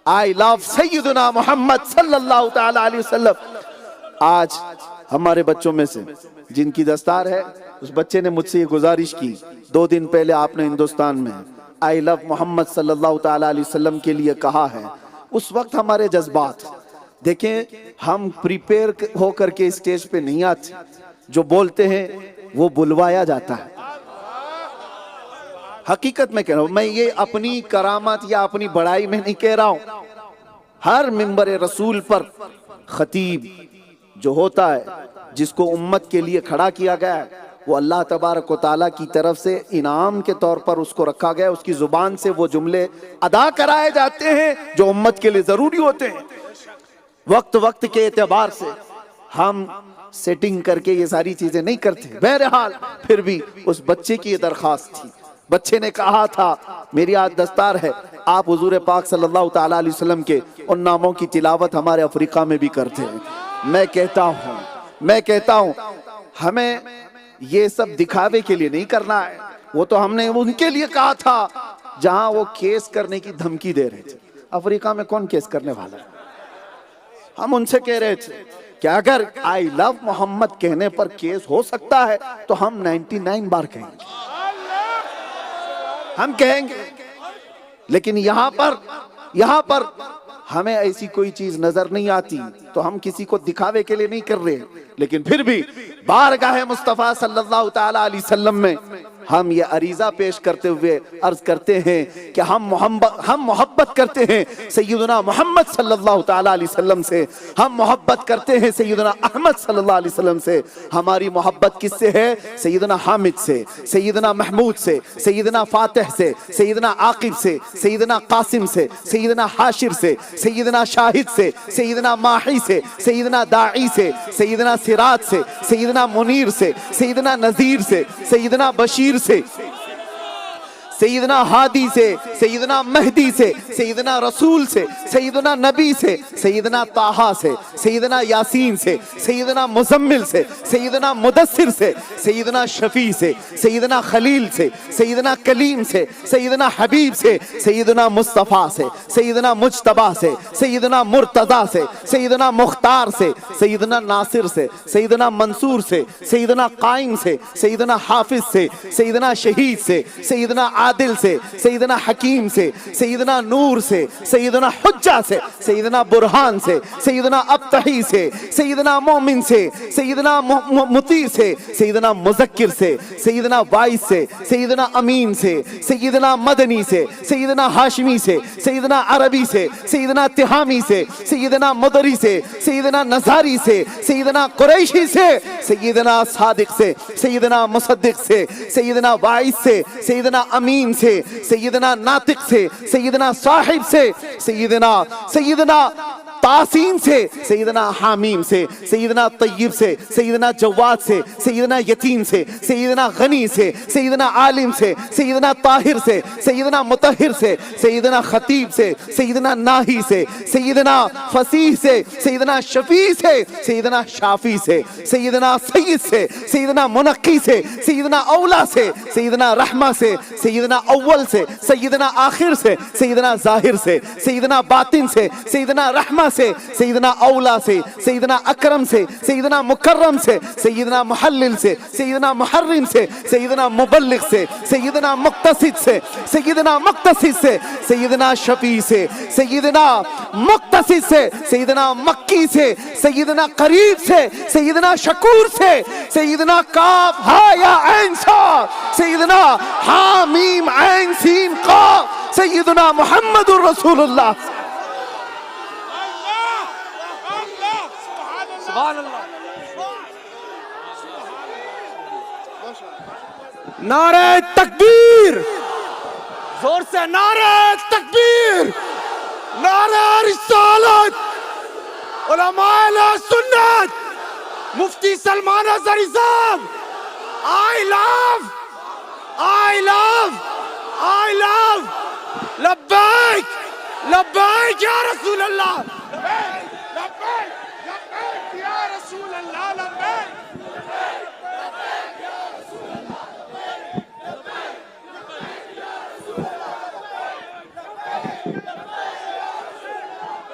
I love سیدنا محمد صلی اللہ تعالی علیہ وسلم. آج ہمارے بچوں میں سے جن کی دستار ہے، اس بچے نے مجھ سے یہ گزارش کی 2 دن پہلے آپ نے ہندوستان میں I love محمد صلی اللہ تعالی علیہ وسلم کے لیے کہا ہے. اس وقت ہمارے جذبات دیکھیں، ہم پریپیئر ہو کر کے اسٹیج پہ نہیں آتے، جو بولتے ہیں وہ بلوایا جاتا ہے. حقیقت میں کہہ رہا ہوں، میں یہ اپنی کرامت یا اپنی بڑائی میں نہیں کہہ رہا ہوں. ہر منبر رسول پر خطیب جو ہوتا ہے، جس کو امت کے لیے کھڑا کیا گیا ہے، وہ اللہ تبارک و تعالیٰ کی طرف سے انعام کے طور پر اس کو رکھا گیا ہے. اس کی زبان سے وہ جملے ادا کرائے جاتے ہیں جو امت کے لیے ضروری ہوتے ہیں. وقت وقت کے اعتبار سے ہم سیٹنگ کر کے یہ ساری چیزیں نہیں کرتے. بہرحال پھر بھی اس بچے کی یہ درخواست تھی. بچے نے کہا تھا میری آج دستار ہے، آپ حضور پاک صلی اللہ تعالیٰ علیہ وسلم کے ان ناموں کی تلاوت ہمارے افریقہ میں بھی کرتے ہیں. میں کہتا ہوں ہمیں یہ سب دکھاوے کے لیے نہیں کرنا ہے. وہ تو ہم نے ان کے لیے کہا تھا جہاں وہ کیس کرنے کی دھمکی دے رہے تھے. افریقہ میں کون کیس کرنے والا ہے؟ ہم ان سے کہہ رہے تھے کہ اگر I love محمد کہنے پر کیس ہو سکتا ہے تو ہم 99 بار کہیں گے، ہم کہیں گے. لیکن یہاں پر ہمیں ایسی کوئی چیز نظر نہیں آتی، تو ہم کسی کو دکھاوے کے لیے نہیں کر رہے. لیکن پھر بھی بارگاہ مصطفیٰ صلی اللہ تعالی علیہ وسلم میں ہم یہ عریضہ پیش کرتے ہوئے عرض کرتے ہیں کہ ہم محبت کرتے ہیں سیدنا محمد صلی اللہ تعالی علیہ وسلم سے، ہم محبت کرتے ہیں سیدنا احمد صلی اللہ علیہ وسلم سے. ہماری محبت کس سے ہے؟ سیدنا حامد سے، سیدنا محمود سے، سیدنا فاتح سے، سیدنا عاقب سے، سیدنا قاسم سے، سیدنا حاشر سے، سیدنا شاہد سے، سیدنا ماحی سے، سیدنا داعی سے، سیدنا سراج سے، سیدنا منیر سے، سیدنا نذیر سے، سیدنا بشیر سے، سیدنا ہادی سے، سیدنا مہدی سے، سیدنا رسول سے، سیدنا نبی سے، سیدنا طٰہٰ سے، سیدنا یاسین سے، سیدنا مزمل سے، سیدنا مدثر سے، سیدنا شفیع سے، سیدنا خلیل سے، سیدنا کلیم سے، سیدنا حبیب سے، سیدنا مصطفیٰ سے، سیدنا مجتبیٰ سے، سیدنا مرتضیٰ سے، سیدنا مختار سے، سیدنا ناصر سے، سیدنا منصور سے، سیدنا قائم سے، سیدنا حافظ سے، سیدنا شہید سے، سیدنا عادل سے، سیدنا حکیم سے، سیدنا نور سے، سیدنا حجہ سے، سیدنا برہان سے، سیدنا ابتحی سے، سیدنا مومن سے، سیدنا مطیع سے، سیدنا مذکر سے، سیدنا وائس سے، سیدنا امین سے، سیدنا مدنی سے، سیدنا ہاشمی سے، سیدنا عربی سے، سیدنا تہامی سے، سیدنا مدری سے، سیدنا نظاری سے، سیدنا قریشی سے، سیدنا صادق سے، سیدنا مصدق سے، سیدنا وائس سے، سیدنا امین سے، سیدنا ناطق سے، سیدنا صاحب سے، سیدنا تاسین سے، سیدنا حامیم سے، سیدنا طیب سے، سیدنا جواد سے، سیدنا یتیم سے، سیدنا غنی سے، سیدنا عالم سے، سیدنا طاہر سے، سیدنا مطہر سے، سیدنا خطیب سے، سیدنا ناہی سے، سیدنا فصیح سے، سیدنا شفیع سے، سیدنا شافی سے، سیدنا سید سے، سیدنا منقی سے، سیدنا اولا سے، سیدنا رحمہ سے، سیدنا اول سے، سیدنا آخر سے، سیدنا ظاہر سے، سیدنا باطن سے، سیدنا رحمہ سے، سیدنا اولا سے، سیدنا اکرم سے، سیدنا مکرم سے، سیدنا محلل سے، سیدنا محرم سے، سیدنا مبلغ سے، سیدنا مقتصد سے، سیدنا مقتصد سے، سیدنا شفیع سے، سیدنا مقتصد سے، سیدنا مکی سے، سیدنا قریب سے، سیدنا شکور سے، سیدنا کاف ہا یا عین صاد، سیدنا حامیم عین سین قاف، سیدنا محمد الرسول اللہ. نعرہ تکبیر، زور سے نعرہ تکبیر، نعرہ رسالت، علماء اہل سنت، مفتی سلمان اظہری صاحب. I love لبیک لبیک یا رسول اللہ، لبیک لبیک لبیک یا رسول اللہ، لبیک.